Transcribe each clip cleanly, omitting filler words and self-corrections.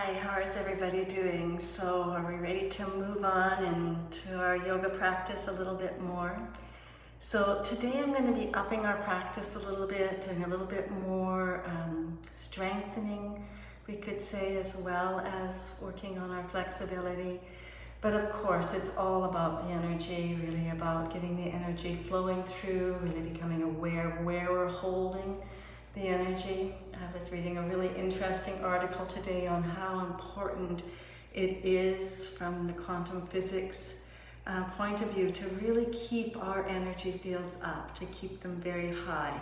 Hi, how is everybody doing? So are we ready to move on into our yoga practice a little bit more? So today I'm going to be upping our practice a little bit, doing a little bit more strengthening, we could say, as well as working on our flexibility. But of course, it's all about the energy, really about getting the energy flowing through, really becoming aware of where we're holding the energy. I was reading a really interesting article today on how important it is from the quantum physics point of view to really keep our energy fields up, to keep them very high.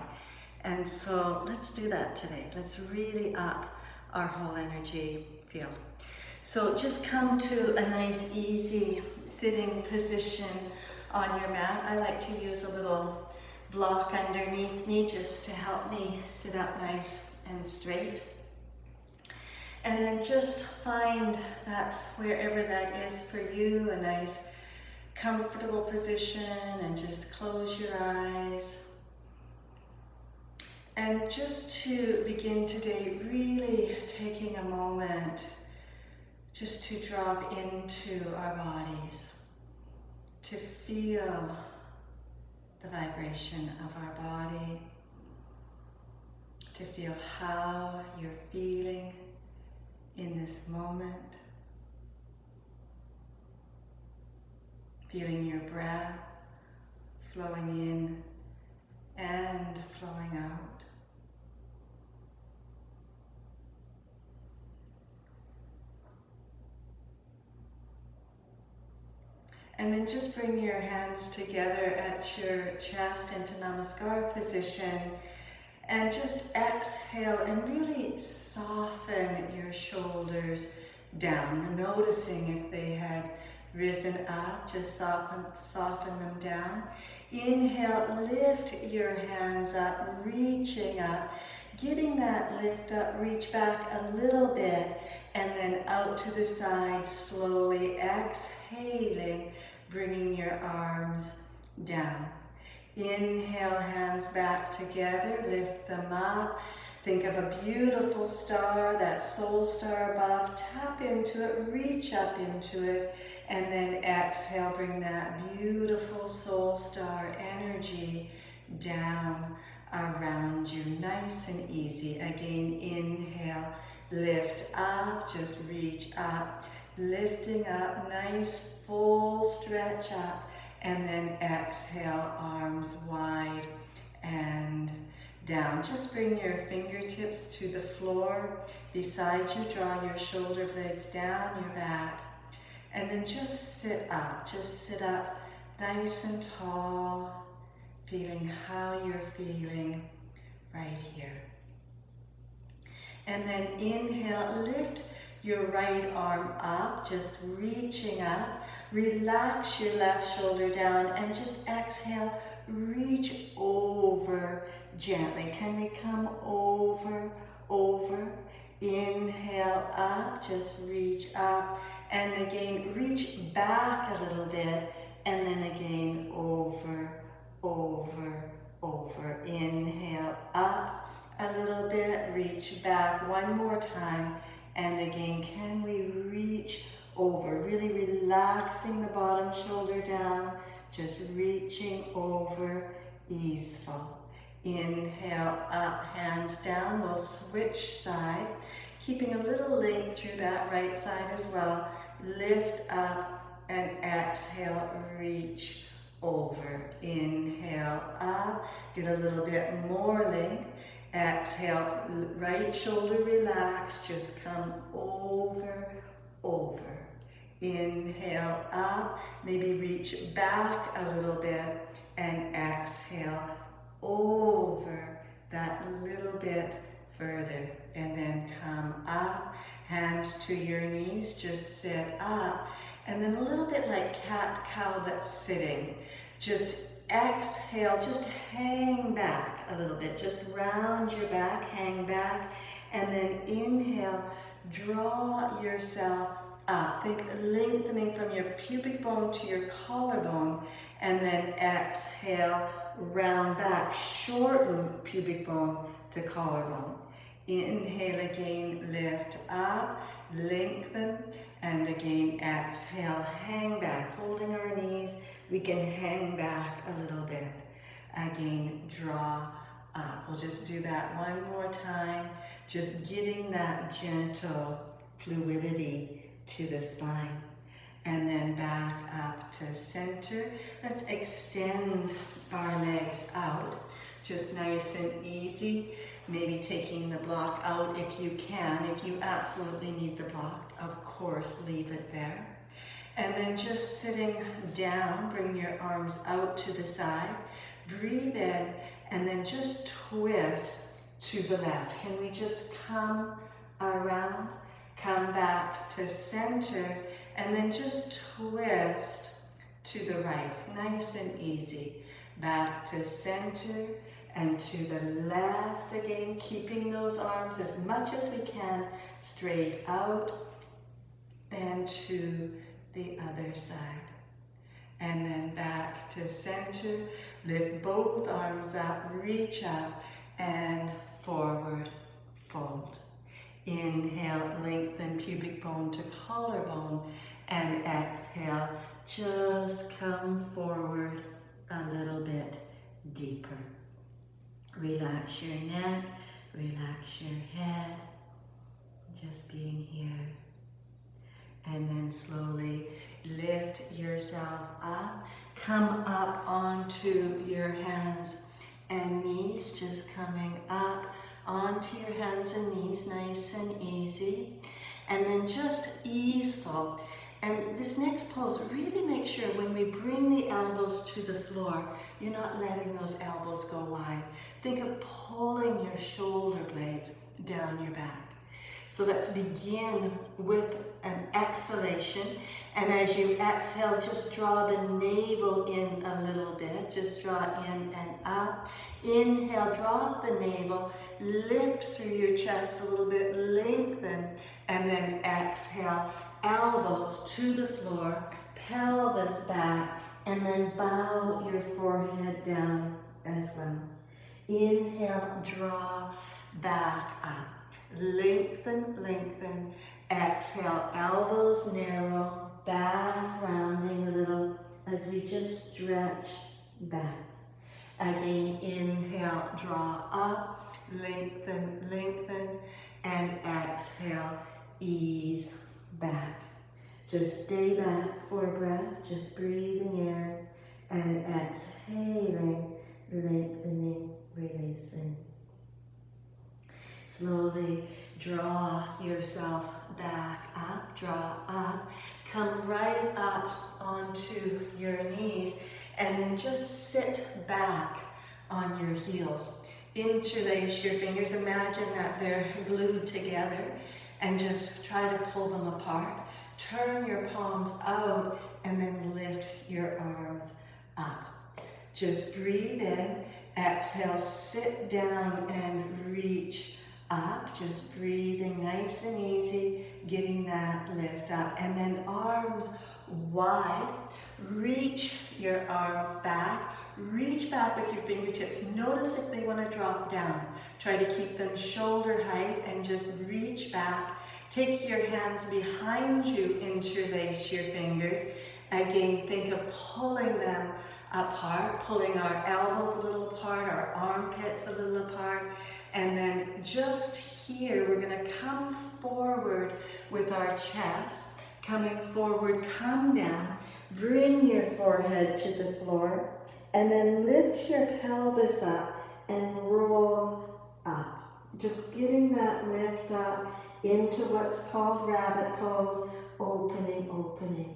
And so let's do that today. Let's really up our whole energy field. So just come to a nice, easy sitting position on your mat. I like to use a little block underneath me just to help me sit up nice and straight. And then just find that wherever that is for you, a nice comfortable position, and just close your eyes. And just to begin today, really taking a moment just to drop into our bodies, to feel the vibration of our body, to feel how you're feeling in this moment, feeling your breath flowing in and flowing out. And then just bring your hands together at your chest into Namaskar position, and just exhale and really soften your shoulders down, noticing if they had risen up, just soften them down. Inhale, lift your hands up, reaching up, getting that lift up, reach back a little bit, and then out to the side, slowly exhaling, bringing your arms down. Inhale, hands back together, lift them up. Think of a beautiful star, that soul star above. Tap into it, reach up into it, and then exhale, bring that beautiful soul star energy down around you. Nice and easy. Again, inhale, lift up, just reach up, lifting up, nice full stretch up, and then exhale, arms wide and down. Just bring your fingertips to the floor beside you, draw your shoulder blades down your back, and then just sit up nice and tall, feeling how you're feeling right here. And then inhale, lift your right arm up, just reaching up. Relax your left shoulder down, and just exhale, reach over gently. Can we come over? Inhale up, just reach up, and again reach back a little bit, and then again over. Inhale up a little bit, reach back one more time, and again, can we reach over? Really relaxing the bottom shoulder down, just reaching over, easeful. Inhale up, hands down. We'll switch side, keeping a little length through that right side as well. Lift up and exhale, reach over. Inhale up, get a little bit more length. Exhale, right shoulder relaxed, just come over. Inhale up, maybe reach back a little bit, and exhale over that little bit further, and then come up, hands to your knees, just sit up, and then a little bit like cat-cow but sitting. Just exhale, just hang back a little bit, just round your back, hang back, and then inhale, draw yourself up. Think lengthening from your pubic bone to your collarbone, and then exhale, round back, shorten pubic bone to collarbone. Inhale again, lift up, lengthen, and again exhale, hang back, holding our knees. We can hang back a little bit. Again, draw up. We'll just do that one more time, just giving that gentle fluidity to the spine. And then back up to center. Let's extend our legs out, just nice and easy. Maybe taking the block out if you can. If you absolutely need the block, of course, leave it there. And then just sitting down, bring your arms out to the side. Breathe in, and then just twist to the left. Can we just come around, come back to center, and then just twist to the right. Nice and easy. Back to center and to the left again, keeping those arms as much as we can straight out and to the other side. And then back to center. Lift both arms up, reach up, and forward fold. Inhale, lengthen pubic bone to collarbone, and exhale, just come forward a little bit deeper. Relax your neck, relax your head, just being here. And then slowly lift yourself up. Come up onto your hands and knees, just coming up onto your hands and knees, nice and easy. And then just easeful. And this next pose, really make sure when we bring the elbows to the floor, you're not letting those elbows go wide. Think of pulling your shoulder blades down your back. So let's begin with an exhalation. And as you exhale, just draw the navel in a little bit. Just draw in and up. Inhale, drop the navel, lift through your chest a little bit, lengthen, and then exhale. Elbows to the floor, pelvis back, and then bow your forehead down as well. Inhale, draw back up. Lengthen, lengthen. Exhale, elbows narrow, back rounding a little as we just stretch back. Again, inhale, draw up, lengthen, lengthen, and exhale, ease back. Just stay back for a breath, just breathing in and exhaling, lengthening, releasing. Slowly draw yourself back up, draw up, come right up onto your knees, and then just sit back on your heels. Interlace your fingers, imagine that they're glued together, and just try to pull them apart. Turn your palms out and then lift your arms up. Just breathe in, exhale, sit down and reach up. Just breathing nice and easy, getting that lift up. And then arms wide, reach your arms back. Reach back with your fingertips. Notice if they want to drop down. Try to keep them shoulder height and just reach back. Take your hands behind you, interlace your fingers. Again, think of pulling them apart, pulling our elbows a little apart, our armpits a little apart. And then just here, we're going to come forward with our chest. Coming forward, come down. Bring your forehead to the floor. And then lift your pelvis up and roll up. Just getting that lift up into what's called rabbit pose, opening, opening.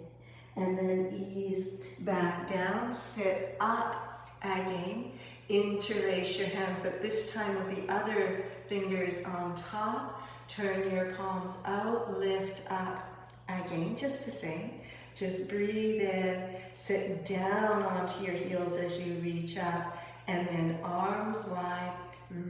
And then ease back down, sit up again. Interlace your hands, but this time with the other fingers on top. Turn your palms out, lift up again, just the same. Just breathe in, sit down onto your heels as you reach up, and then arms wide,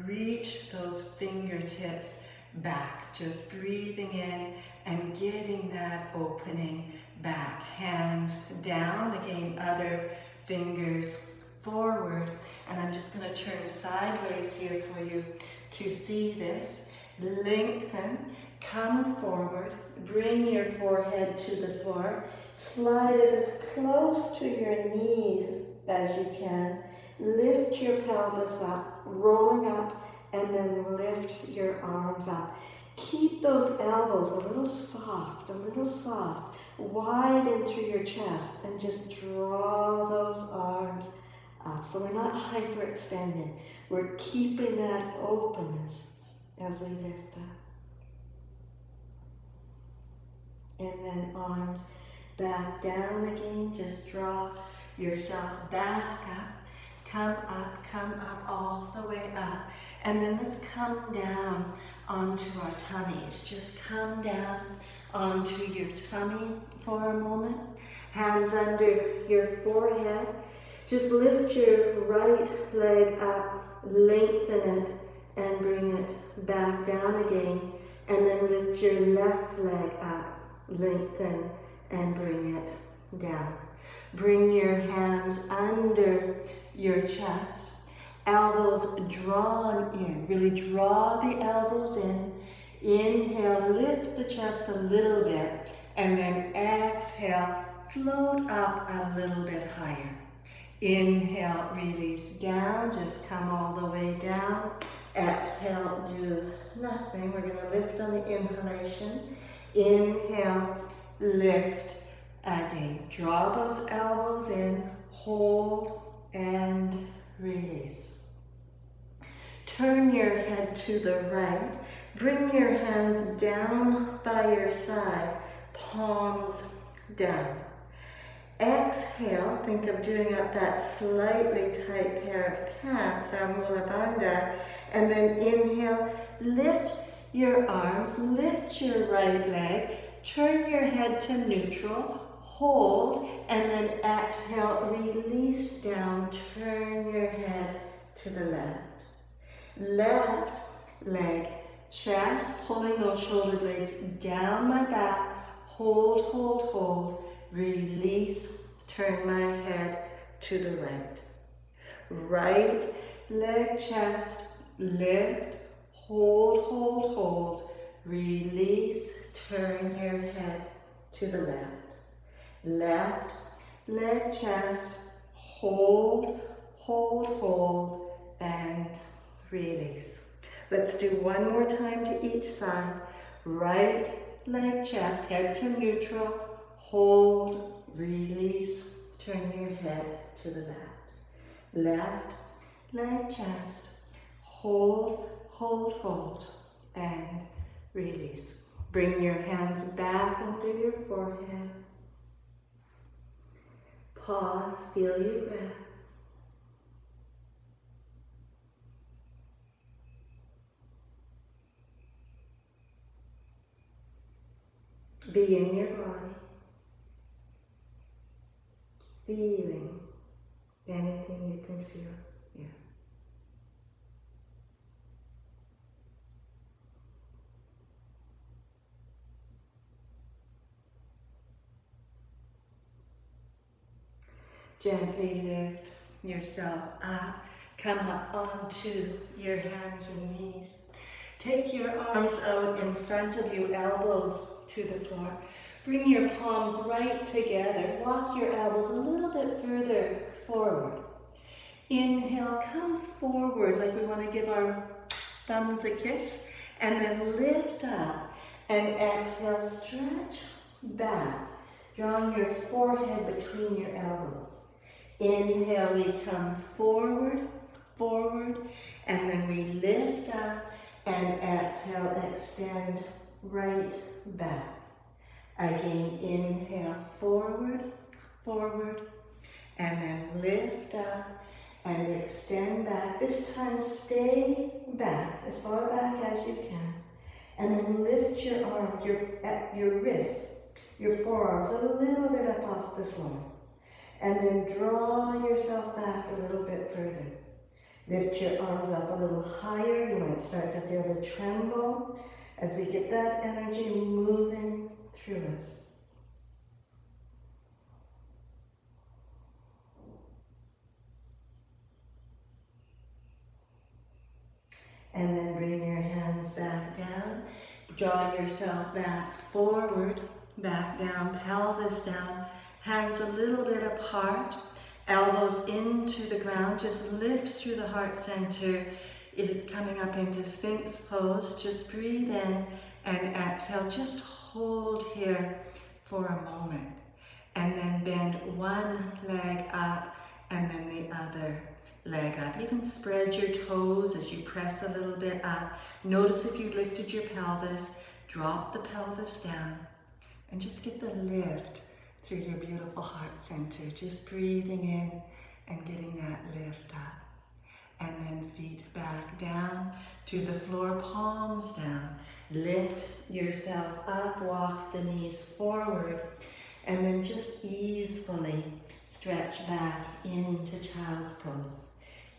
reach those fingertips back. Just breathing in and getting that opening back. Hands down, again, other fingers forward. And I'm just going to turn sideways here for you to see this. Lengthen, come forward, bring your forehead to the floor, slide it as close to your knees as you can. Lift your pelvis up, rolling up, and then lift your arms up. Keep those elbows a little soft, widen through your chest, and just draw those arms up. So we're not hyperextending. We're keeping that openness as we lift up. And then arms back down again. Just draw yourself back up. Come up, all the way up. And then let's come down onto our tummies. Just come down onto your tummy for a moment. Hands under your forehead. Just lift your right leg up, lengthen it, and bring it back down again. And then lift your left leg up, lengthen, and bring it down. Bring your hands under your chest, elbows drawn in. Really draw the elbows in. Inhale, lift the chest a little bit, and then exhale, float up a little bit higher. Inhale, release down, just come all the way down. Exhale, do nothing. We're going to lift on the inhalation. Inhale, lift again. Draw those elbows in, hold, and release. Turn your head to the right. Bring your hands down by your side, palms down. Exhale, think of doing up that slightly tight pair of pants, our Mula Bandha, and then inhale, lift your arms, lift your right leg, turn your head to neutral, hold, and then exhale, release down, turn your head to the left. Left leg, chest, pulling those shoulder blades down my back, hold, hold, hold, release, turn my head to the right. Right leg, chest, lift, hold, hold, hold, release, turn your head to the left. Left leg, chest, hold, hold, hold, and release. Let's do one more time to each side. Right leg, chest, head to neutral, hold, release, turn your head to the left. Left leg, chest, hold, hold, hold, and release. Bring your hands back under your forehead. Pause, feel your breath. Be in your body, feeling anything you can feel here. Gently lift yourself up, come up onto your hands and knees. Take your arms out in front of you, elbows to the floor. Bring your palms right together. Walk your elbows a little bit further forward. Inhale, come forward like we want to give our thumbs a kiss. And then lift up. And exhale, stretch back, drawing your forehead between your elbows. Inhale, we come forward, forward, and then we lift up, and exhale, extend right back. Again, inhale, forward, forward, and then lift up and extend back. This time, stay back, as far back as you can, and then lift your arm, your wrists, your forearms a little bit up off the floor. And then draw yourself back a little bit further. Lift your arms up a little higher. You might start to feel the tremble as we get that energy moving through us. And then bring your hands back down. Draw yourself back, forward, back down, pelvis down, hands a little bit apart, elbows into the ground, just lift through the heart center, coming up into Sphinx pose. Just breathe in and exhale, just hold here for a moment. And then bend one leg up and then the other leg up. Even spread your toes as you press a little bit up. Notice if you lifted your pelvis, drop the pelvis down and just get the lift through your beautiful heart center. Just breathing in and getting that lift up. And then feet back down to the floor, palms down. Lift yourself up, walk the knees forward, and then just easily stretch back into child's pose.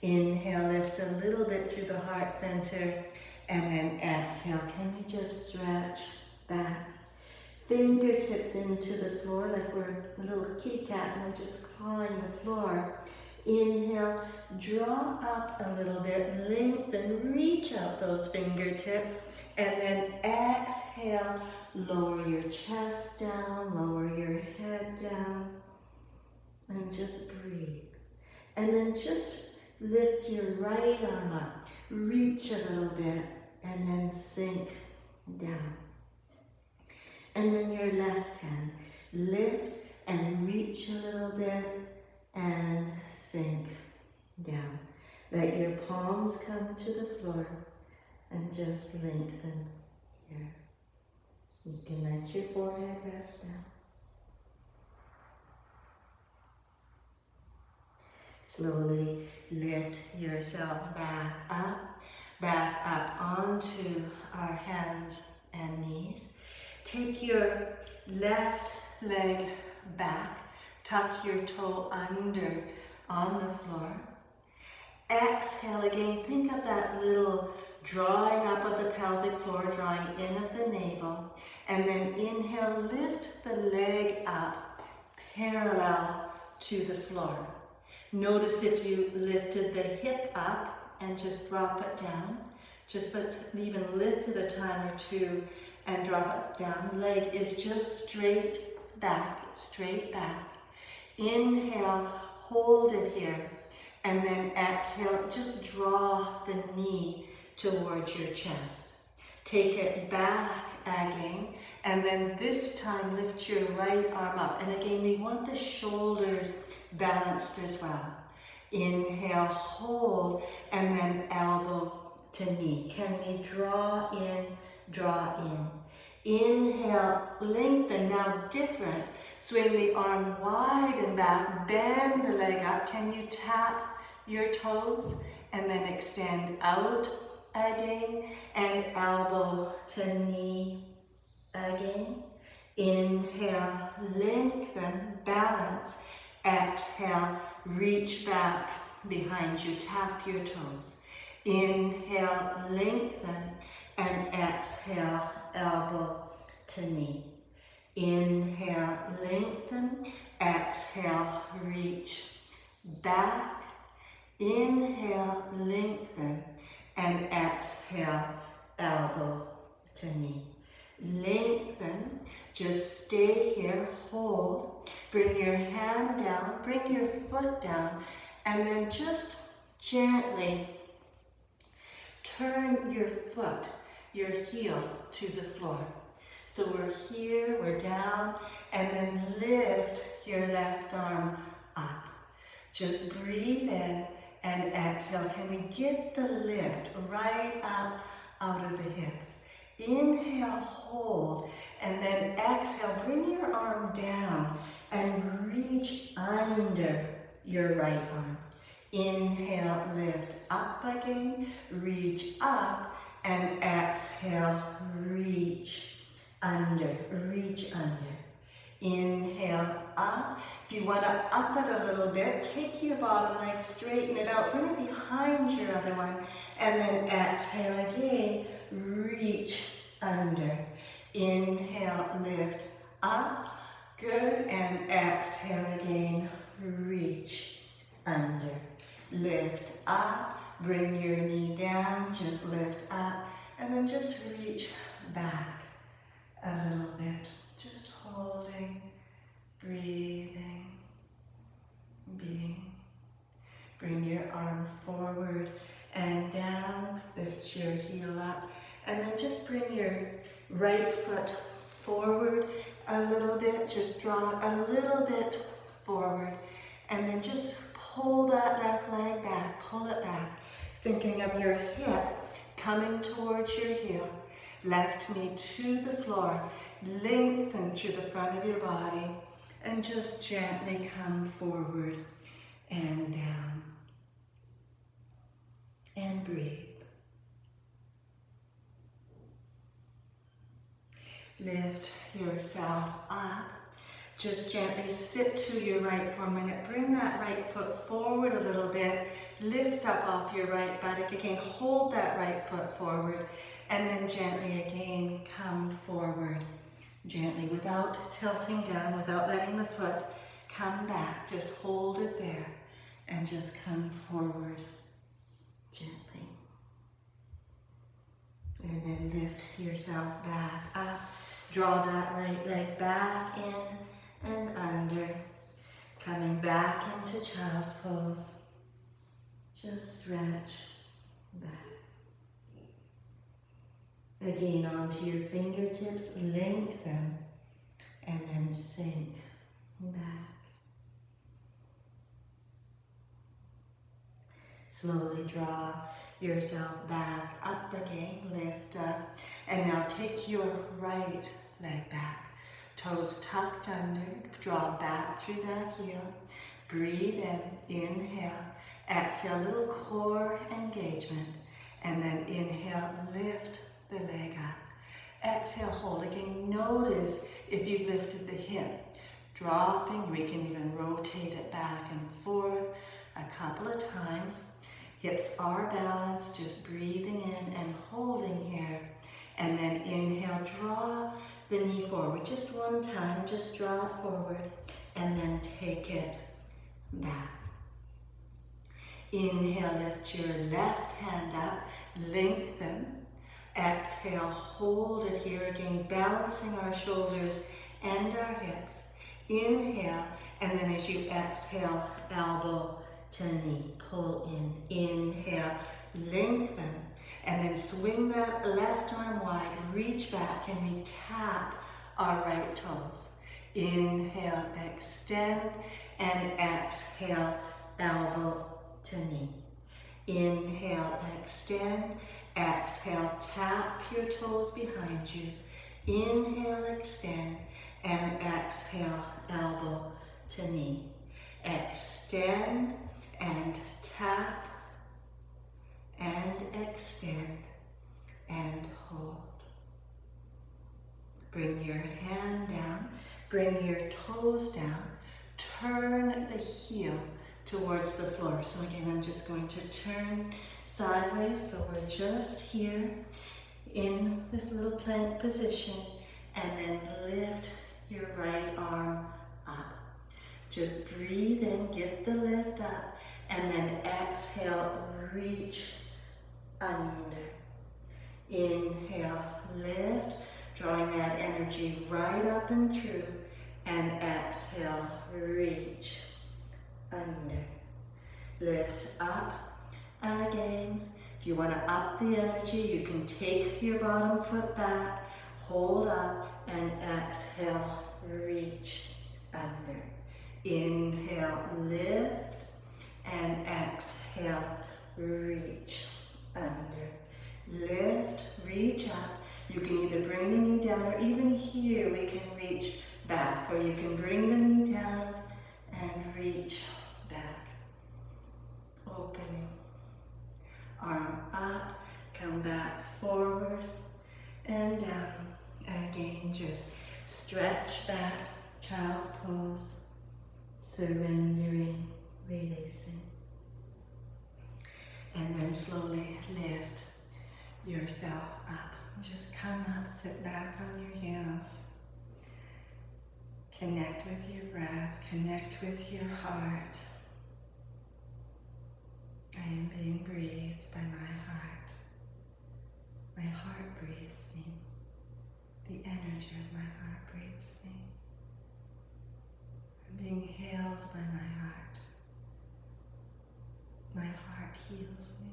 Inhale, lift a little bit through the heart center, and then exhale. Can we just stretch back? Fingertips into the floor like we're a little kitty cat and we're just clawing the floor. Inhale, draw up a little bit, lengthen, reach out those fingertips, and then exhale, lower your chest down, lower your head down, and just breathe. And then just lift your right arm up, reach a little bit, and then sink down. And then your left hand, lift and reach a little bit and sink down. Let your palms come to the floor and just lengthen here. You can let your forehead rest down. Slowly lift yourself back up onto our hands and knees. Take your left leg back, tuck your toe under on the floor. Exhale again, think of that little drawing up of the pelvic floor, drawing in of the navel, and then inhale, lift the leg up parallel to the floor. Notice if you lifted the hip up and just drop it down. Just let's even lift it a time or two and drop it down. The leg is just straight back, straight back. Inhale, hold it here, and then exhale, just draw the knee towards your chest. Take it back again, and then this time lift your right arm up. And again, we want the shoulders balanced as well. Inhale, hold, and then elbow to knee. Can we draw in, draw in? Inhale, lengthen, now different. Swing the arm wide and back, bend the leg up. Can you tap your toes? And then extend out again, and elbow to knee again. Inhale, lengthen, balance. Exhale, reach back behind you, tap your toes. Inhale, lengthen, and exhale, elbow to knee. Inhale, lengthen, exhale, reach back. Inhale, lengthen, and exhale, elbow to knee. Lengthen, just stay here, hold, bring your hand down, bring your foot down, and then just gently turn your foot, your heel to the floor. So we're here, we're down, and then lift your left arm up. Just breathe in and exhale. Can we get the lift right up out of the hips? Inhale, hold, and then exhale, bring your arm down and reach under your right arm. Inhale, lift up again, reach up, and exhale, reach under, reach under. Inhale, up. If you want to up it a little bit, take your bottom leg, straighten it out, bring it behind your other one, and then exhale again, reach under. Inhale, lift up, good, and exhale again, reach under. Lift up, bring your knee down, just lift up, And then just reach back a little bit. Just holding, breathing, being. Bring your arm forward and down. Lift your heel up. And then just bring your right foot forward a little bit. Just draw it a little bit forward. And then just pull that left leg back. Pull it back. Thinking of your hip coming towards your heel. Left knee to the floor. Lengthen through the front of your body. And just gently come forward and down. And breathe. Lift yourself up. Just gently sit to your right for a minute. Bring that right foot forward a little bit. Lift up off your right buttock again. Hold that right foot forward. And then gently again come forward. Gently, without tilting down, without letting the foot come back. Just hold it there. And just come forward gently. And then lift yourself back up. Draw that right leg back in and under. Coming back into child's pose. Just stretch back. Again, onto your fingertips, lengthen, and then sink back. Slowly draw yourself back up again, lift up, and now take your right leg back. Toes tucked under, draw back through that heel. Breathe in, inhale, exhale, little core engagement, and then inhale, lift the leg up. Exhale, hold again. Notice if you've lifted the hip, dropping. We can even rotate it back and forth a couple of times. Hips are balanced, just breathing in and holding here. And then inhale, draw the knee forward. Just one time, just draw it forward and then take it back. Inhale, lift your left hand up, lengthen. Exhale, hold it here again, balancing our shoulders and our hips. Inhale, and then as you exhale, elbow to knee, pull in. Inhale, lengthen, and then swing that left arm wide, reach back, and we tap our right toes. Inhale, extend, and exhale, elbow to knee. Inhale, extend, exhale, tap your toes behind you. Inhale, extend, and exhale, elbow to knee. Extend and tap and extend and hold. Bring your hand down, bring your toes down, turn the heel towards the floor. So again, I'm just going to turn sideways, so we're just here in this little plank position, and then lift your right arm up. Just breathe in, get the lift up, and then exhale, reach under. Inhale, lift, drawing that energy right up and through, and exhale, reach under. Lift up again. If you want to up the energy, you can take your bottom foot back, hold up, and exhale, reach under. Inhale, lift, and exhale, reach under. Lift, reach up. You can either bring the knee down, or even here we can reach back, or you can bring the knee down and reach back. Opening. Arm up, come back forward and down. Again, just stretch back, child's pose, surrendering, releasing. And then slowly lift yourself up. Just come up, sit back on your heels. Connect with your breath, connect with your heart. I am being breathed by my heart. My heart breathes me. The energy of my heart breathes me. I'm being held by my heart. My heart heals me.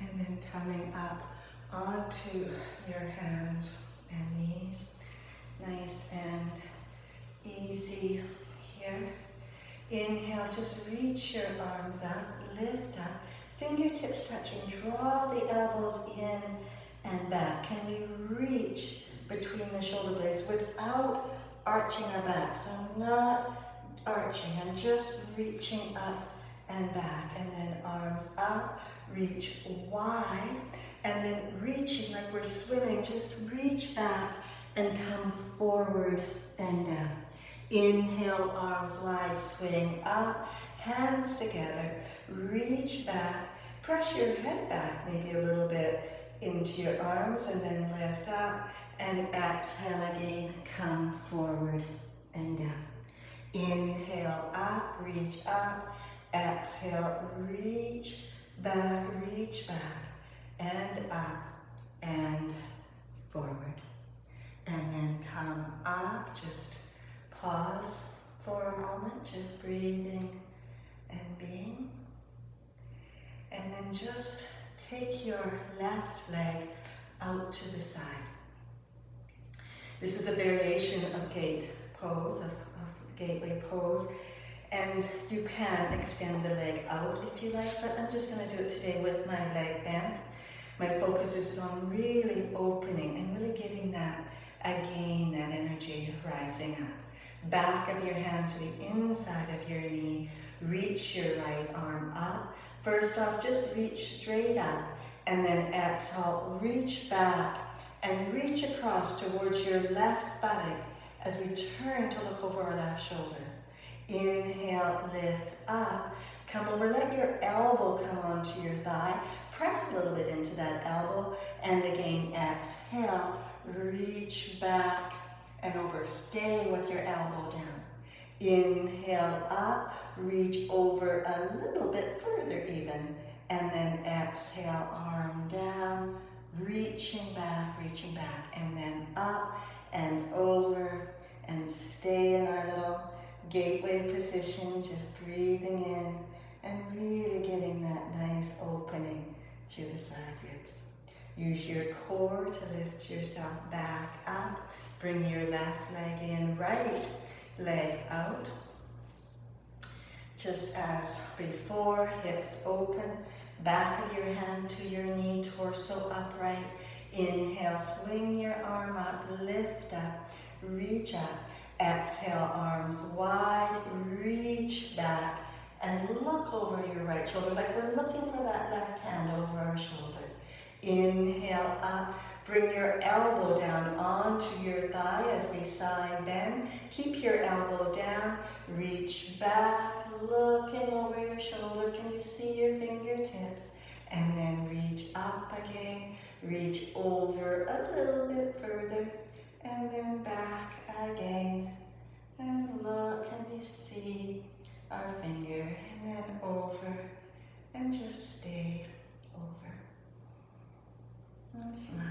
And then coming up onto your hands and knees, nice and easy here. Inhale, just reach your arms up, lift up, fingertips touching, draw the elbows in and back. Can we reach between the shoulder blades without arching our back? So not arching, I'm just reaching up and back, and then arms up, reach wide, and then reaching like we're swimming, just reach back and come forward and down. Inhale, arms wide, swing up, hands together, reach back, press your head back maybe a little bit into your arms, and then lift up, and exhale again, come forward and down. Inhale, up, reach up, exhale, reach back, and up, and forward. And then come up, just pause for a moment, just breathing and being. And then just take your left leg out to the side. This is a variation of gate pose, of the gateway pose. And you can extend the leg out if you like, but I'm just going to do it today with my leg bent. My focus is on really opening and really getting that, again, that energy rising up. Back of your hand to the inside of your knee. Reach your right arm up. First off, just reach straight up, and then exhale, reach back and reach across towards your left buttock as we turn to look over our left shoulder. Inhale, lift up, come over, let your elbow come onto your thigh, press a little bit into that elbow, and again, exhale, reach back and over, staying with your elbow down. Inhale up, reach over a little bit further even, and then exhale, arm down, reaching back, and then up and over, and stay in our little gateway position, just breathing in and really getting that nice opening through the side ribs. Use your core to lift yourself back up. Bring your left leg in, right leg out. Just as before, hips open, back of your hand to your knee, torso upright. Inhale, swing your arm up, lift up, reach up. Exhale, arms wide, reach back, and look over your right shoulder, like we're looking for that left hand over our shoulder. Inhale up, bring your elbow down onto your thigh as we side bend. Keep your elbow down, reach back, looking over your shoulder. Can you see your fingertips? And then reach up again, reach over a little bit further, and then back again. And look, and we see our finger, and then over, and just stay over. And smile.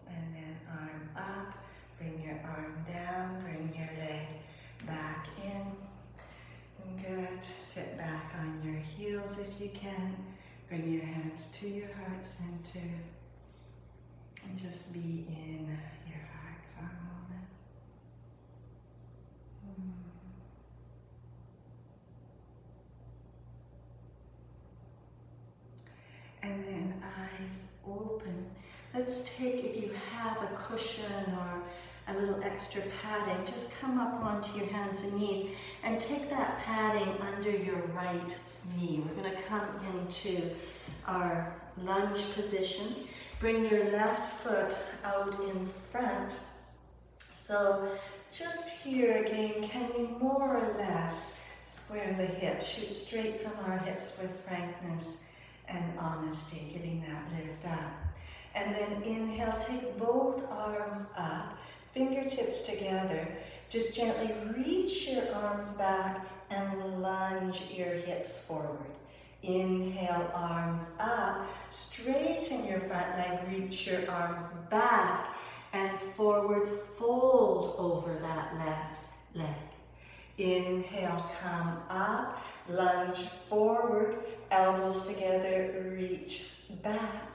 And then arm up, bring your arm down, bring your leg back in. Good. Sit back on your heels if you can. Bring your hands to your heart center. And just be in your heart for a moment. And then eyes open. Let's take, if you have a cushion or a little extra padding, just come up onto your hands and knees and take that padding under your right knee. We're going to come into our lunge position. Bring your left foot out in front. So just here again, can we more or less square the hips, shoot straight from our hips with frankness and honesty, getting that lift up. And then inhale, take both arms up, fingertips together. Just gently reach your arms back and lunge your hips forward. Inhale, arms up, straighten your front leg, reach your arms back and forward fold over that left leg. Inhale, come up, lunge forward, elbows together, reach back.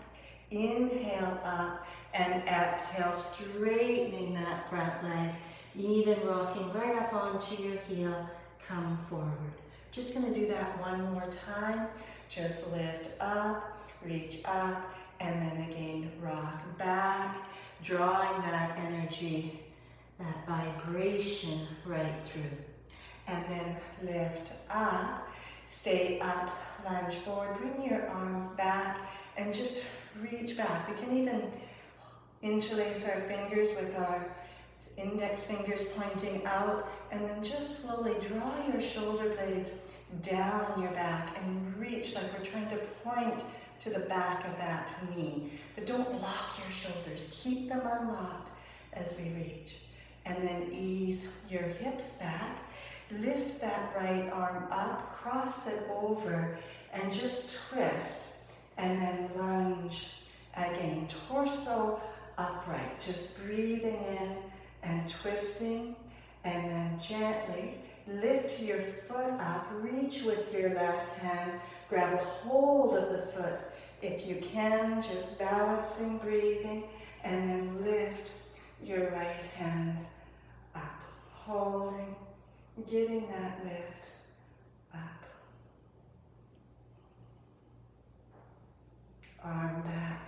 Inhale up and exhale, straightening that front leg, even rocking right up onto your heel, come forward. Just gonna do that one more time. Just lift up, reach up, and then again, rock back, drawing that energy, that vibration right through. And then lift up, stay up, lunge forward, bring your arms back, and just reach back. We can even interlace our fingers with our index fingers pointing out, and then just slowly draw your shoulder blades down your back and reach like we're trying to point to the back of that knee. But don't lock your shoulders. Keep them unlocked as we reach. And then ease your hips back. Lift that right arm up, cross it over, and just twist. And then lunge again, torso upright. Just breathing in and twisting, and then gently lift your foot up, reach with your left hand, grab a hold of the foot if you can, just balancing, breathing, and then lift your right hand up, holding, getting that lift up. Arm back,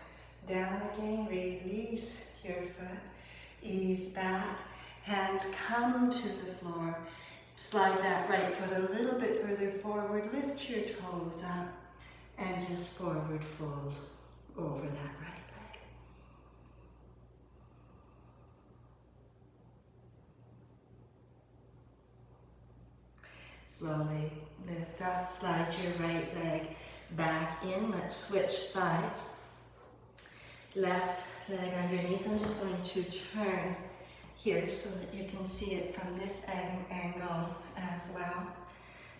down again, release your foot. Ease back, hands come to the floor. Slide that right foot a little bit further forward, lift your toes up, and just forward fold over that right leg. Slowly lift up, slide your right leg back in. Let's switch sides. Left leg underneath. I'm just going to turn here so that you can see it from this angle as well.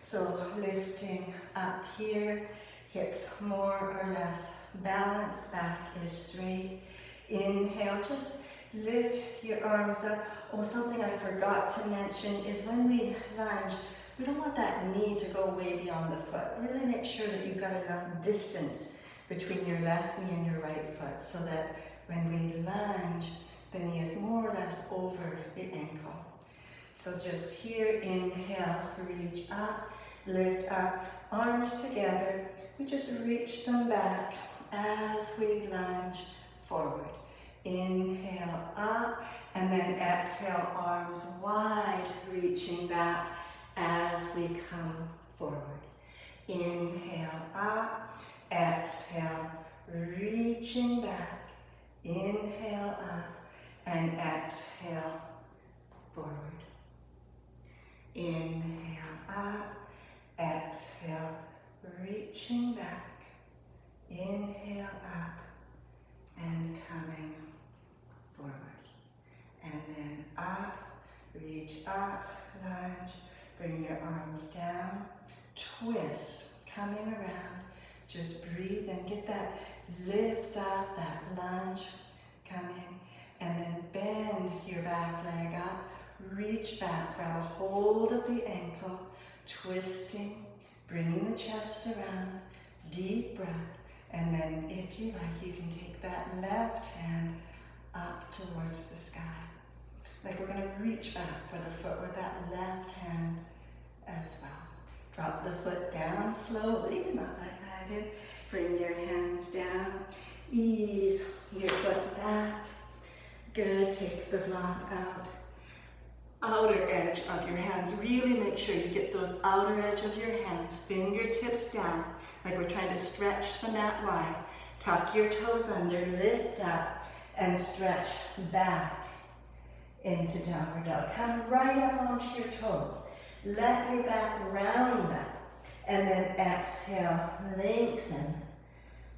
So lifting up here, hips more or less balanced, back is straight. Inhale, just lift your arms up. Oh, something I forgot to mention is when we lunge, we don't want that knee to go way beyond the foot. Really make sure that you've got enough distance between your left knee and your right foot so that when we lunge, the knee is more or less over the ankle. So just here, inhale, reach up, lift up, arms together. We just reach them back as we lunge forward. Inhale up, and then exhale, arms wide, reaching back as we come forward. Inhale up, exhale, reaching back. Inhale up and exhale forward. Inhale up, exhale, reaching back. Inhale up and coming forward. And then up, reach up, lunge, bring your arms down, twist, coming around. Just breathe and get that lift up, that lunge coming, and then bend your back leg up, reach back, grab a hold of the ankle, twisting, bringing the chest around, deep breath, and then if you like, you can take that left hand up towards the sky. Like we're going to reach back for the foot with that left hand as well. Drop the foot down slowly, not like I did. Bring your hands down. Ease your foot back. Good. Take the block out. Outer edge of your hands. Really make sure you get those outer edge of your hands. Fingertips down, like we're trying to stretch the mat wide. Tuck your toes under, lift up, and stretch back into downward dog. Come right up onto your toes. Let your back round up. And then exhale, lengthen,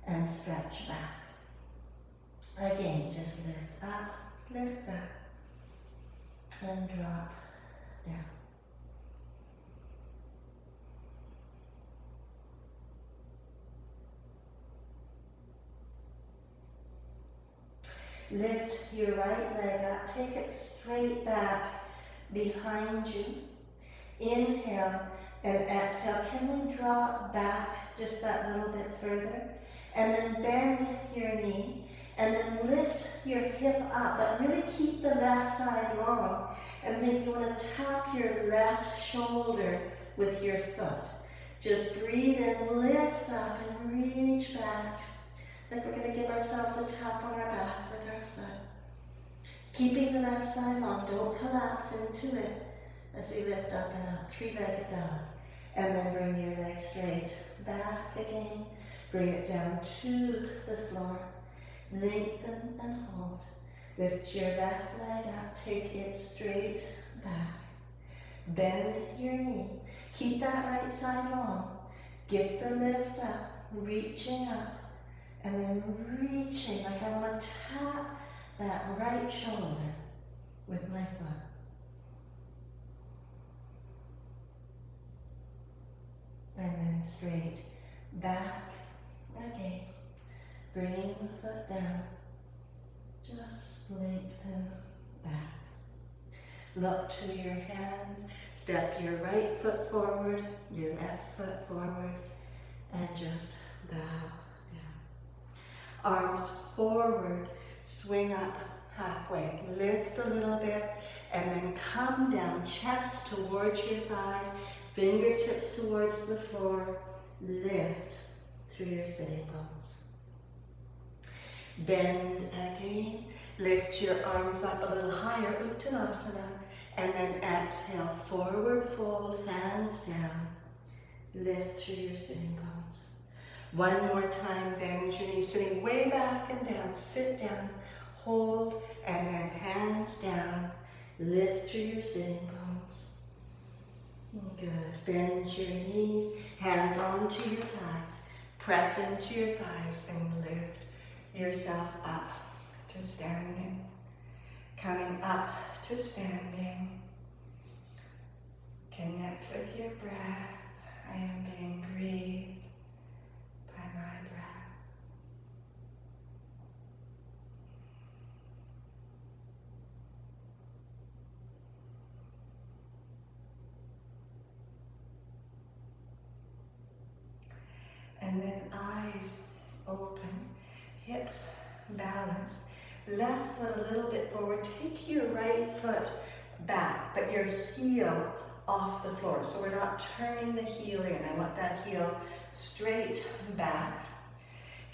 and stretch back. Again, just lift up, and drop, down. Lift your right leg up, take it straight back behind you. Inhale and exhale. Can we drop back just that little bit further? And then bend your knee and then lift your hip up, but really keep the left side long. And then you want to tap your left shoulder with your foot. Just breathe in, lift up and reach back. Like we're going to give ourselves a tap on our back with our foot. Keeping the left side long, don't collapse into it as we lift up and up, three-legged dog. And then bring your legs straight back again. Bring it down to the floor. Lengthen and hold. Lift your left leg up, take it straight back. Bend your knee. Keep that right side long. Get the lift up, reaching up. And then reaching, like I want to tap that right shoulder with my foot. And then straight back again. Bringing the foot down. Just lengthen back. Look to your hands. Step your right foot forward, your left foot forward, and just bow. Arms forward, swing up halfway. Lift a little bit and then come down, chest towards your thighs, fingertips towards the floor. Lift through your sitting bones. Bend again. Lift your arms up a little higher, Uttanasana, and then exhale, forward fold, hands down. Lift through your sitting bones. One more time, bend your knees, sitting way back and down. Sit down, hold, and then hands down. Lift through your sitting bones. Good. Bend your knees, hands onto your thighs. Press into your thighs and lift yourself up to standing. Coming up to standing. Connect with your breath. I am being breathed by my breath. And then eyes open, hips balanced, left foot a little bit forward. Take your right foot back, but your heel off the floor. So we're not turning the heel in. I want that heel straight back.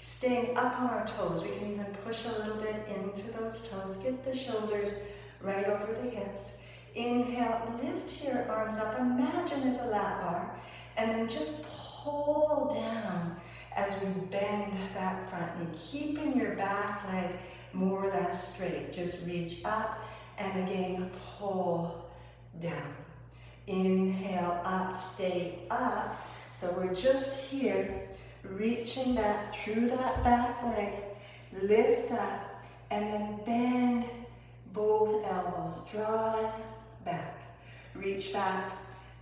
Staying up on our toes. We can even push a little bit into those toes. Get the shoulders right over the hips. Inhale, lift your arms up. Imagine there's a lap bar. And then just pull down as we bend that front knee. Keeping your back leg more or less straight. Just reach up and again pull down. Inhale, up, stay up. So we're just here, reaching back through that back leg, lift up, and then bend both elbows, drawing back. Reach back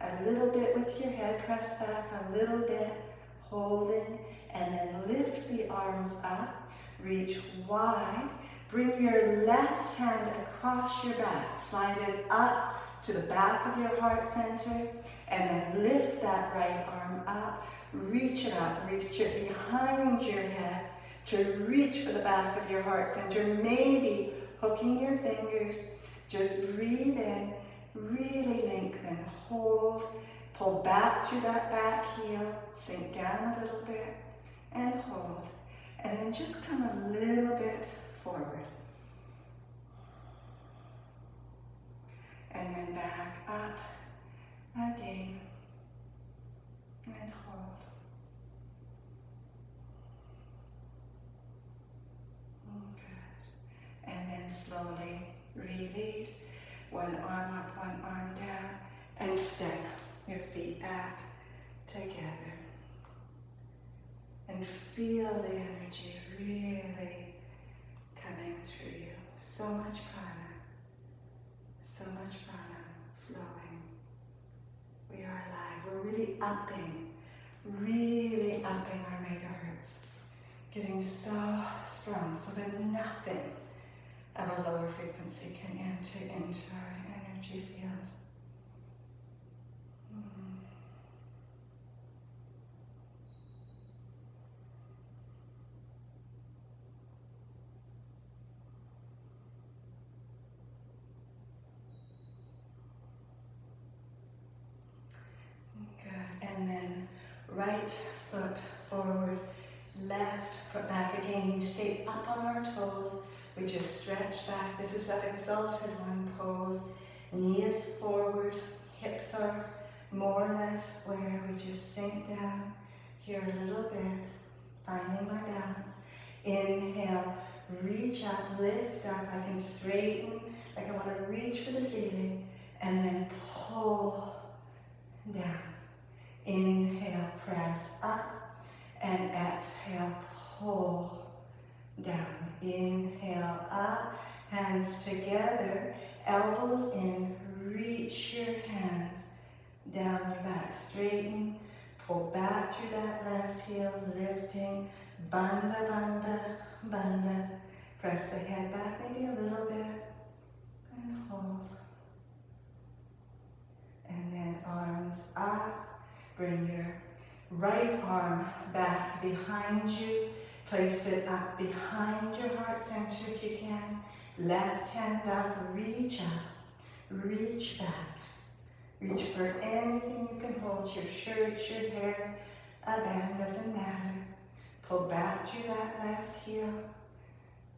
a little bit with your head, press back a little bit, holding, and then lift the arms up, reach wide, bring your left hand across your back, slide it up to the back of your heart center, and then lift that right arm up, reach it up, reach it behind your head to reach for the back of your heart center, maybe hooking your fingers. Just breathe in, really lengthen, hold, pull back through that back heel, sink down a little bit, and hold. And then just come a little bit forward. And then back up again, and hold. Good. And then slowly release. One arm up, one arm down, and step your feet back together. And feel the energy really coming through you. So much prana flowing. really upping our megahertz, getting so strong so that nothing of a lower frequency can enter into our energy field. Good. And then right foot forward, left foot back again. We stay up on our toes. We just stretch back. This is that exalted one pose. Knee is forward, hips are more or less square. We just sink down here a little bit, finding my balance. Inhale, reach up, lift up. I can straighten, like I want to reach for the ceiling, and then pull down. Inhale, press up, and exhale, pull down. Inhale, up, hands together, elbows in, reach your hands down your back, straighten, pull back through that left heel, lifting, bandha, bandha, bandha. Press the head back maybe a little bit, and hold. And then arms up. Bring your right arm back behind you. Place it up behind your heart center if you can. Left hand up, reach up, reach back. Reach for anything you can hold, your shirt, your hair, a band, doesn't matter. Pull back through that left heel.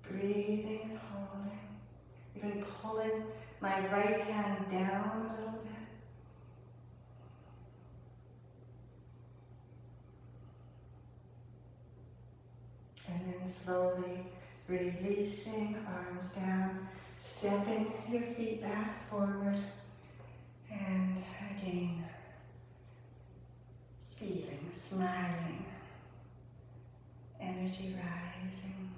Breathing and holding. Even pulling my right hand down a little bit. And then slowly releasing, arms down, stepping your feet back forward, and again, feeling, smiling, energy rising,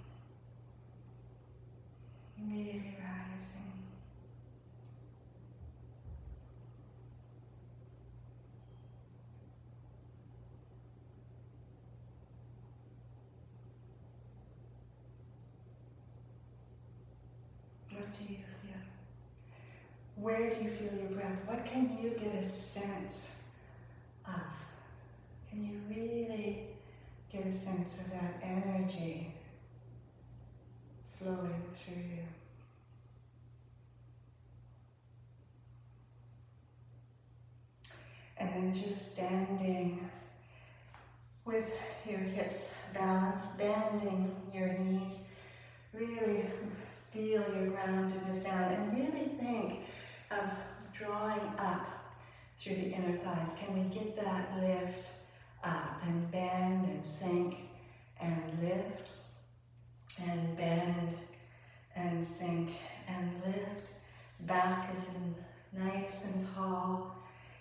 really rising. What do you feel? Where do you feel your breath? What can you get a sense of? Can you really get a sense of that energy flowing through you? And then just standing with your hips balanced, bending your knees, really feel your groundedness down, and really think of drawing up through the inner thighs. Can we get that lift up and bend and sink and lift and bend and sink and lift? Back is nice and tall,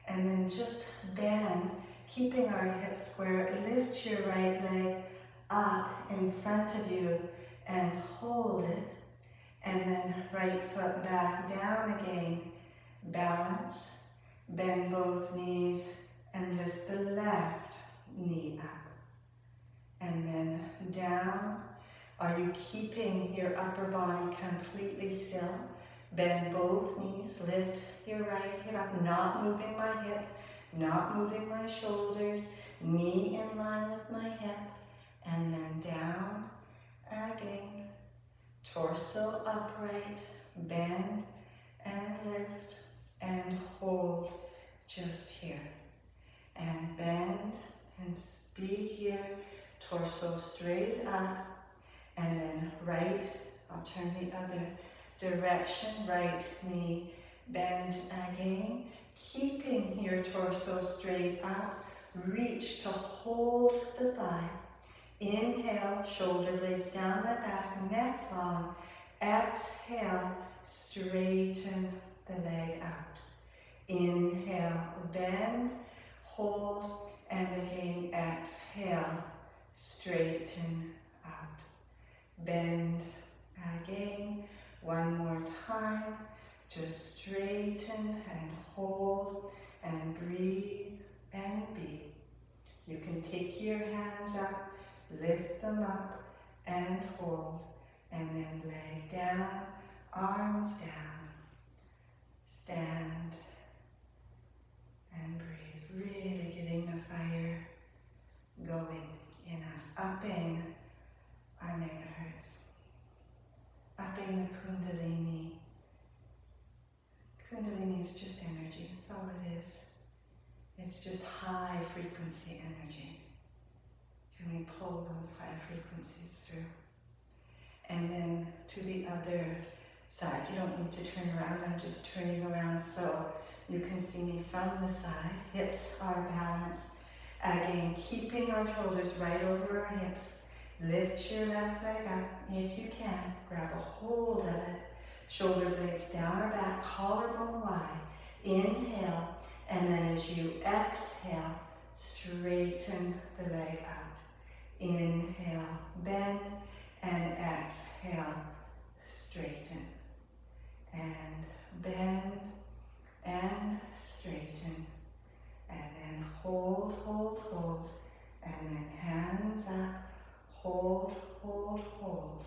and then just bend, keeping our hips square. Lift your right leg up in front of you and hold it. And then right foot back down again, balance, bend both knees and lift the left knee up. And then down. Are you keeping your upper body completely still? Bend both knees, lift your right hip up, not moving my hips, not moving my shoulders, knee in line with my hip, and then down again. Torso upright, bend and lift and hold just here. And bend and be here, torso straight up, and then right, I'll turn the other direction, right knee, bend again, keeping your torso straight up, reach to hold the thigh. Inhale, shoulder blades down the back, neck long. Exhale, straighten the leg out. Inhale, bend, hold, and again exhale, straighten out. Bend again, one more time. Just straighten and hold and breathe and can take your hands up, lift them up, and hold. And then leg down, arms down. Stand and breathe. Really getting the fire going in us. Upping our megahertz. Upping the Kundalini. Kundalini is just energy. That's all it is. It's just high frequency energy. Can we pull those high frequencies through? And then to the other side. You don't need to turn around. I'm just turning around so you can see me from the side. Hips are balanced. Again, keeping our shoulders right over our hips. Lift your left leg up. If you can, grab a hold of it. Shoulder blades down or back, collarbone wide. Inhale, and then as you exhale, straighten the leg out. Inhale, bend, and exhale, straighten. And bend, and straighten. And then hold, hold, hold. And then hands up, hold, hold, hold.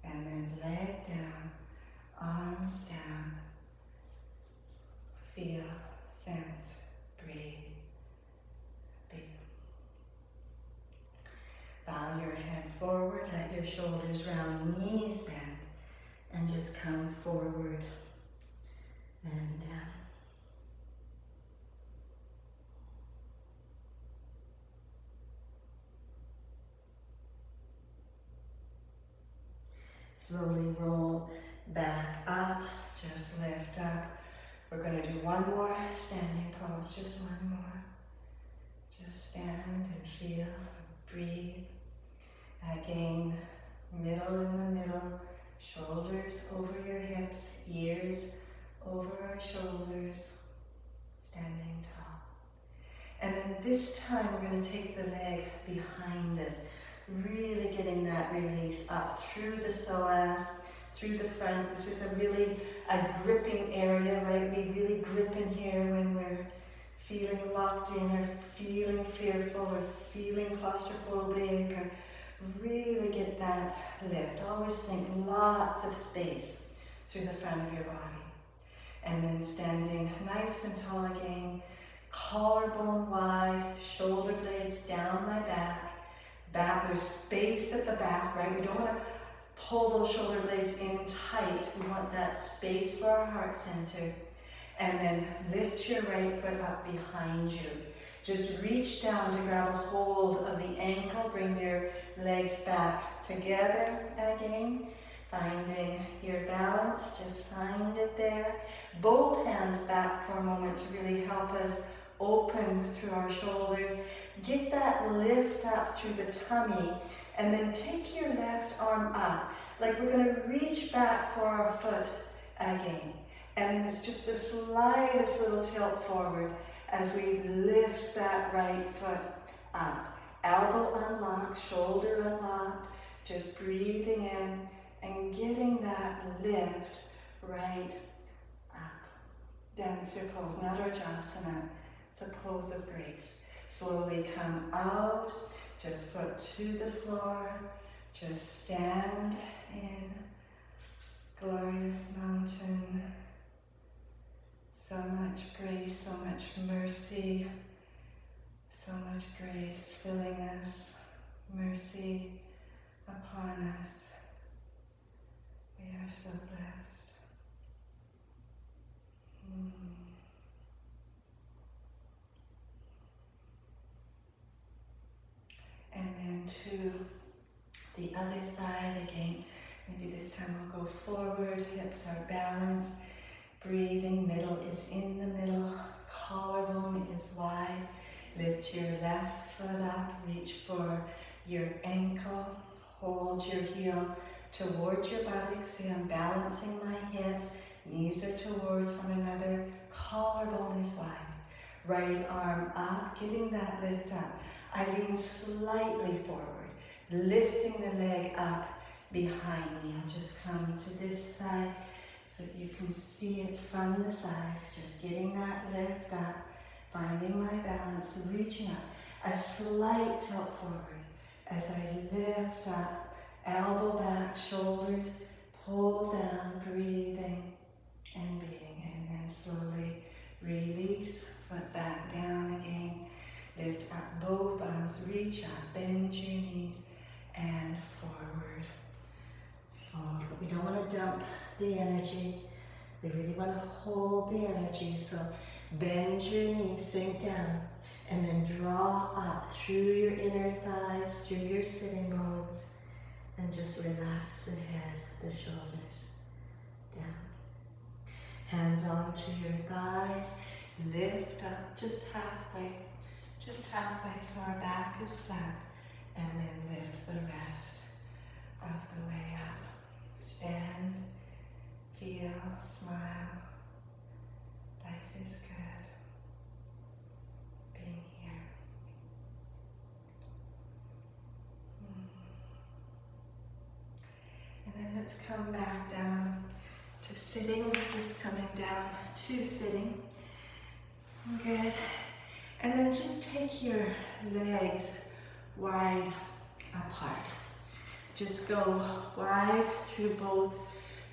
And then leg down, arms down. Feel, sense, breathe. Be. Bow your head forward, let your shoulders round, knees bend, and just come forward and down. Slowly roll back up, just lift up. We're going to do one more standing pose, just one more. Just stand and feel, breathe. Again, middle in the middle, shoulders over your hips, ears over our shoulders, standing tall. And then this time we're going to take the leg behind us, really getting that release up through the psoas, through the front. This is a gripping area, right? We really grip in here when we're feeling locked in or feeling fearful or feeling claustrophobic, or really get that lift. Always think lots of space through the front of your body. And then standing nice and tall again, collarbone wide, shoulder blades down my back. There's space at the back, right? We don't want to pull those shoulder blades in tight. We want that space for our heart center. And then lift your right foot up behind you. Just reach down to grab a hold of the ankle. Bring your legs back together again. Finding your balance, just find it there. Both hands back for a moment to really help us open through our shoulders. Get that lift up through the tummy, and then take your left arm up. Like we're going to reach back for our foot again. And then it's just the slightest little tilt forward as we lift that right foot up. Elbow unlocked, shoulder unlocked, just breathing in and getting that lift right up. Dancer pose, not Ujjasana. It's a pose of grace. Slowly come out, just foot to the floor, just stand in glorious mountain. So much grace, so much mercy, so much grace filling us, mercy upon us. We are so blessed. And then to the other side again. Maybe this time we'll go forward, hips are balanced. Breathing, middle is in the middle, collarbone is wide. Lift your left foot up, reach for your ankle, hold your heel towards your buttocks. See, I'm balancing my hips, knees are towards one another, collarbone is wide. Right arm up, getting that lift up. I lean slightly forward, lifting the leg up behind me. I'll just come to this side so that you can see it from the side. Just getting that lift up, finding my balance. hands, reaching up. A slight tilt forward as I lift up, elbow back, shoulders pull down, breathing and being. And then slowly release, foot back down again. Lift up both arms, reach up, bend your knees and forward. Forward. We don't want to dump the energy. We really want to hold the energy. So bend your knees, sink down, and then draw up through your inner thighs, through your sitting bones, and just relax the head, the shoulders down. Hands onto your thighs, lift up just halfway, so our back is flat, and then lift the rest of the way up. Stand, feel, smile. Life is good. Being here. And then let's come back down to sitting, just coming down to sitting. Good. And then just take your legs wide apart. Just go wide through both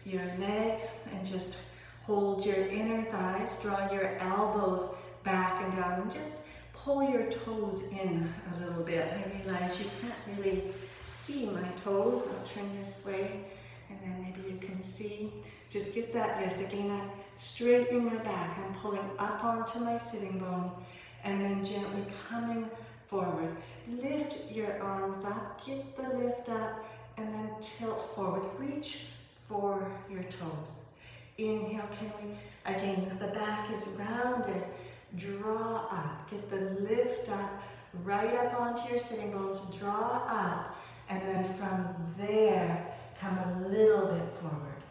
your legs and just hold your inner thighs, draw your elbows back and down, and just pull your toes in a little bit. I realize you can't really see my toes. I'll turn this way and then maybe you can see. Just get that lift. Again, I'm straightening my back. I'm pulling up onto my sitting bones and then gently coming forward. Lift your arms up, get the lift up, and then tilt forward. Reach for your toes. Inhale, can we, again, the back is rounded. Draw up, get the lift up, right up onto your sitting bones. Draw up, and then from there, come a little bit forward.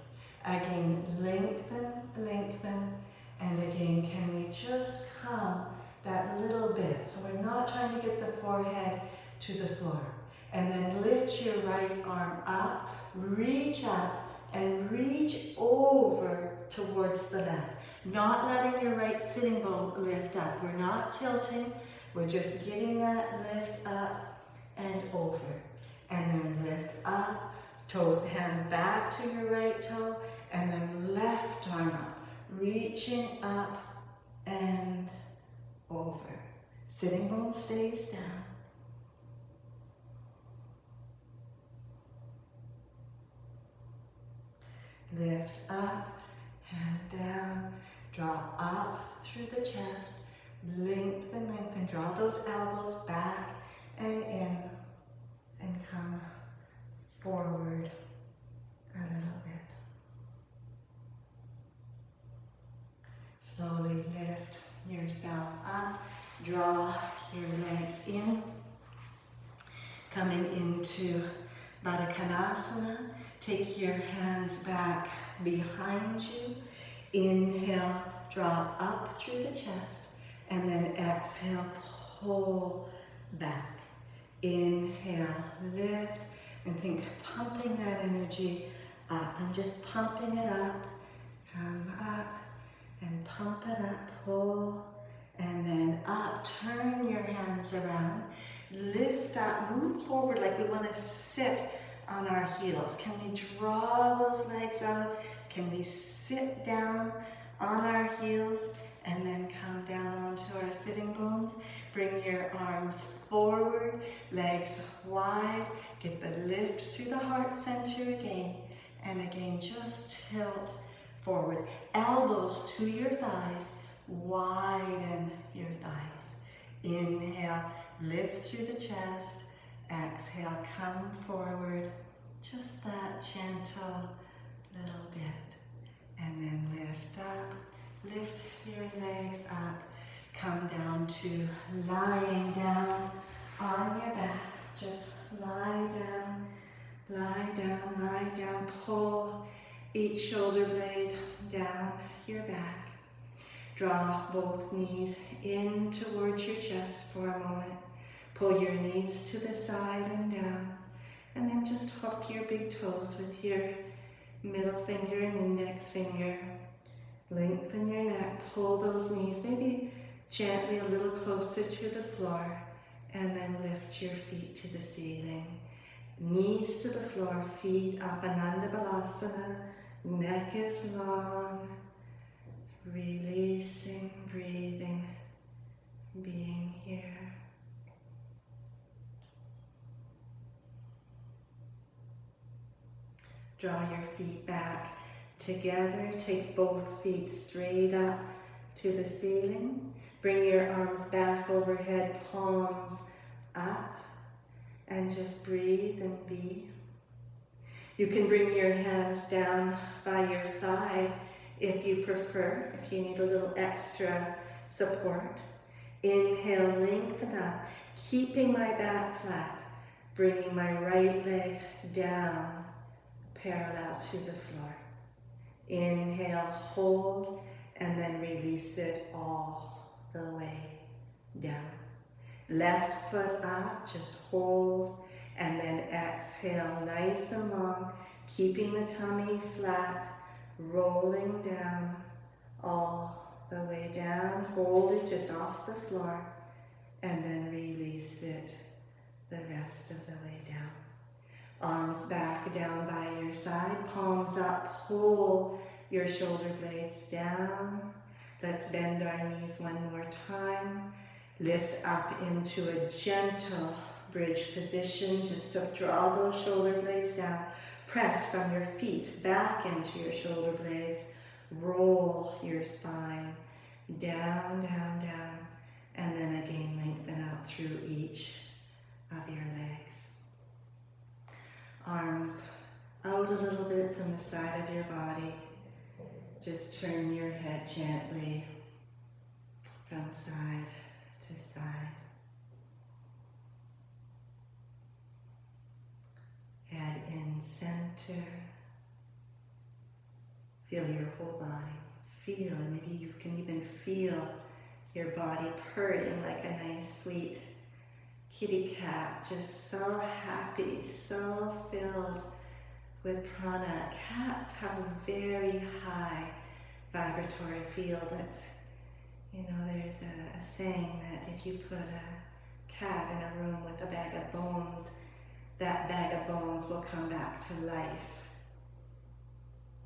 Again, lengthen, lengthen, and again, can we just come that little bit? So we're not trying to get the forehead to the floor. And then lift your right arm up, reach up, and reach over towards the left. Not letting your right sitting bone lift up. We're not tilting. We're just getting that lift up and over. And then lift up, toes, hand back to your right toe, and then left arm up, reaching up and over. Sitting bone stays down. Lift up, hand down, draw up through the chest, lengthen, lengthen, draw those elbows back and in, and come forward a little bit. Slowly lift yourself up, draw your legs in, coming into Mannequin Asana. Take your hands back behind you. Inhale, draw up through the chest, and then exhale, pull back. Inhale, lift, and think pumping that energy up. I'm just pumping it up. Come up and pump it up, pull, and then up. Turn your hands around. Lift up, move forward like we want to sit on our heels. Can we draw those legs out? Can we sit down on our heels and then come down onto our sitting bones? Bring your arms forward, legs wide. Get the lift through the heart center again. And again, just tilt forward. Elbows to your thighs. Widen your thighs. Inhale, lift through the chest. Exhale, come forward, just that gentle little bit. And then lift up, lift your legs up, come down to lying down on your back. Just lie down, lie down, lie down. Pull each shoulder blade down your back. Draw both knees in towards your chest for a moment. Pull your knees to the side and down, and then just hook your big toes with your middle finger and index finger. Lengthen your neck, pull those knees maybe Gently a little closer to the floor, and then lift your feet to the ceiling. Knees to the floor, feet up, Ananda Balasana, neck is long. Releasing, breathing, being here. Draw your feet back together. Take both feet straight up to the ceiling. Bring your arms back overhead, palms up, and just breathe and be. You can bring your hands down by your side if you prefer, if you need a little extra support. Inhale, lengthen up, keeping my back flat, bringing my right leg down, parallel to the floor. Inhale, hold, and then release it all the way down. Left foot up, just hold, and then exhale, nice and long, keeping the tummy flat, rolling down, all the way down. Hold it just off the floor, and then release it the rest of the way down. Arms back down by your side, palms up, pull your shoulder blades down. Let's bend our knees one more time. Lift up into a gentle bridge position. Just to draw those shoulder blades down. Press from your feet back into your shoulder blades. Roll your spine down, down, down. And then again lengthen out through each of your legs. Arms out a little bit from the side of your body. Just turn your head gently from side to side. Head in center. Feel your whole body. Feel, and maybe you can even feel your body purring like a nice sweet kitty cat. Just so happy, so filled with prana. Cats have a very high vibratory field. That's, there's a saying that if you put a cat in a room with a bag of bones, that bag of bones will come back to life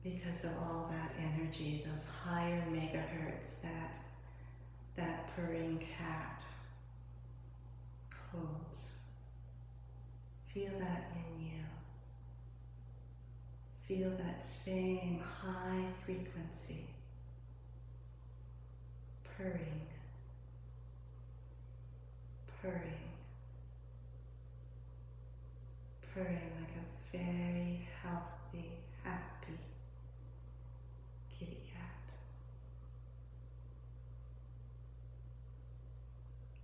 because of all that energy, those higher megahertz that purring cat holds. Feel that in you. Feel that same high frequency, purring, purring, purring like a very healthy, happy kitty cat.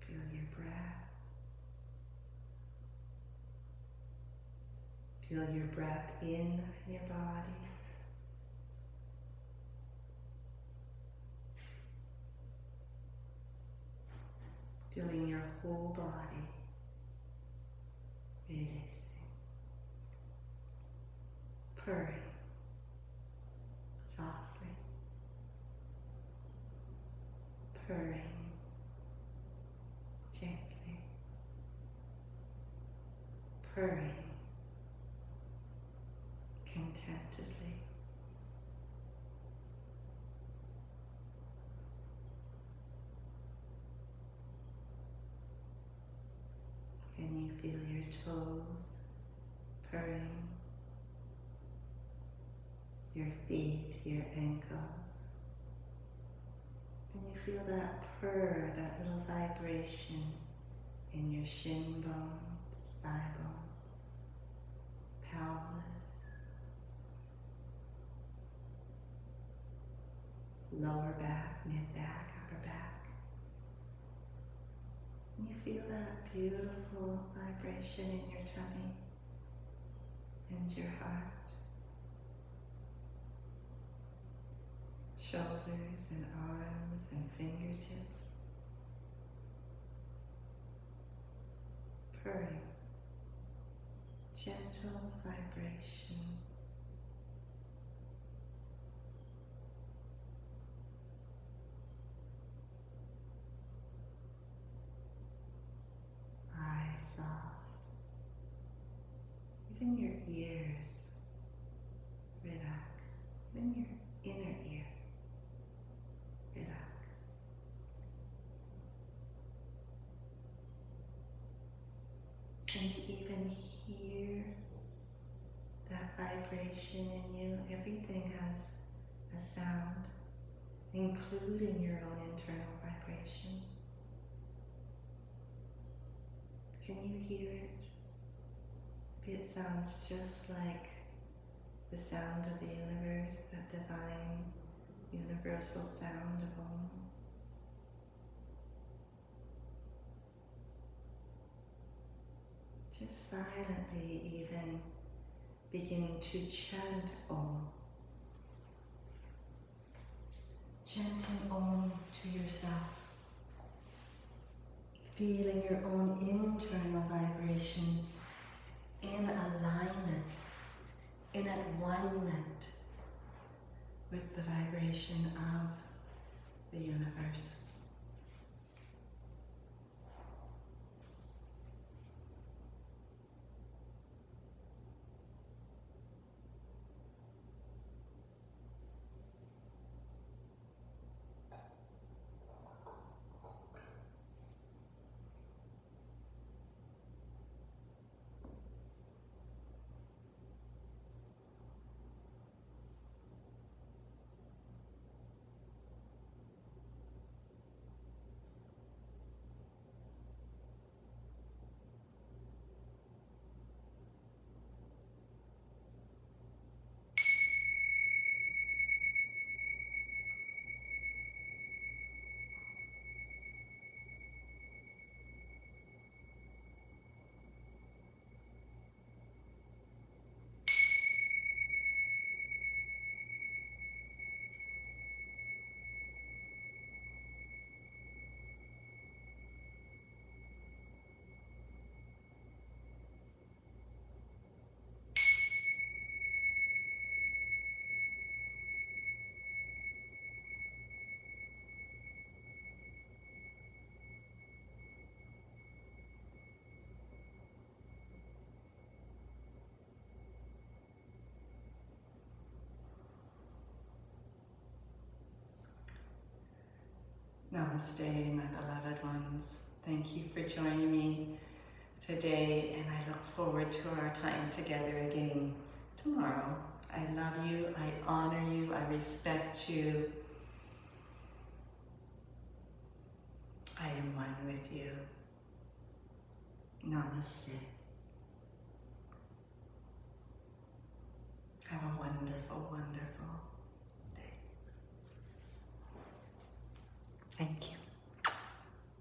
Feel your breath. Feel your breath in your body. Feeling your whole body releasing. Purring softly. Purring gently. Purring contentedly. Can you feel your toes purring? Your feet, your ankles. And you feel that purr, that little vibration in your shin bones, thigh bones, pelvis, lower back, mid back, upper back. And you feel that beautiful vibration in your tummy and your heart. Shoulders and arms and fingertips. Purring. Gentle vibration. ears. Relax. Even your inner ear. Relax. Can you even hear that vibration in you? Everything has a sound, including your own internal vibration. Can you hear it? Maybe it sounds just like the sound of the universe, that divine, universal sound of Om. Just silently even begin to chant Om. Chanting Om to yourself. Feeling your own internal vibration in alignment, in alignment with the vibration of the universe. Namaste, my beloved ones. Thank you for joining me today, and I look forward to our time together again tomorrow. I love you, I honor you, I respect you. I am one with you. Namaste. Have a wonderful, wonderful day. Thank you.